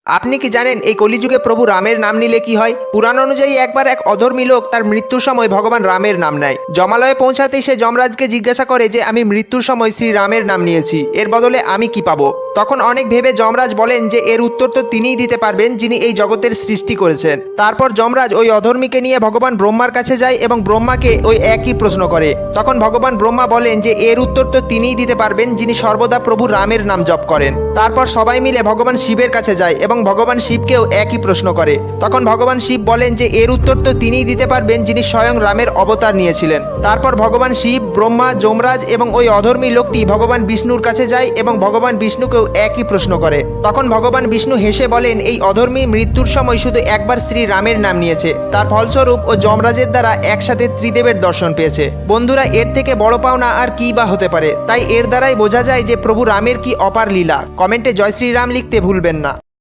আপনি কি জানেন এই কলিযুগে প্রভু রামের নাম নিলে কি হয়? পুরাণ অনুযায়ী একবার এক অধর্মী লোক তার মৃত্যুর সময় ভগবান রামের নাম নেয়। জমালয়ে পৌঁছাতেই সে যমরাজকে জিজ্ঞাসা করে যে আমি মৃত্যুর সময় শ্রী রামের নাম নিয়েছি, এর বদলে আমি কি পাবো? তখন অনেক ভেবে যমরাজ বলেন যে এর উত্তর তো তিনিই দিতে পারবেন যিনি এই জগতের সৃষ্টি করেছেন। তারপর যমরাজ ওই অধর্মীকে নিয়ে ভগবান ব্রহ্মার কাছে যায় এবং ব্রহ্মাকে ওই একই প্রশ্ন করে। তখন ভগবান ব্রহ্মা বলেন যে এর উত্তর তো তিনিই দিতে পারবেন যিনি সর্বদা প্রভু রামের নাম জপ করেন। তারপর সবাই মিলে ভগবান শিবের কাছে যায় এবং ভগবান শিবকেও একই প্রশ্ন করে। তখন ভগবান শিব বলেন যে এর উত্তর তো তিনিই দিতে পারবেন যিনি স্বয়ং রামের অবতার নিয়েছিলেন। তারপর ভগবান শিব, ব্রহ্মা, যমরাজ এবং ওই অধর্মী লোকটি ভগবান বিষ্ণুর কাছে যায় এবং ভগবান বিষ্ণুকেও একই প্রশ্ন করে। তখন ভগবান বিষ্ণু হেসে বলেন এই অধর্মী মৃত্যুর সময় শুধু একবার শ্রী রামের নাম নিয়েছে, তার ফলস্বরূপ ও যমরাজের দ্বারা একসাথে ত্রিদেবের দর্শন পেয়েছে। বন্ধুরা, এর থেকে বড় পাওনা আর কি বা হতে পারে? তাই এর দ্বারাই বোঝা যায় যে প্রভু রামের কি অপার লীলা। কমেন্টে জয় শ্রীরাম লিখতে ভুলবেন না।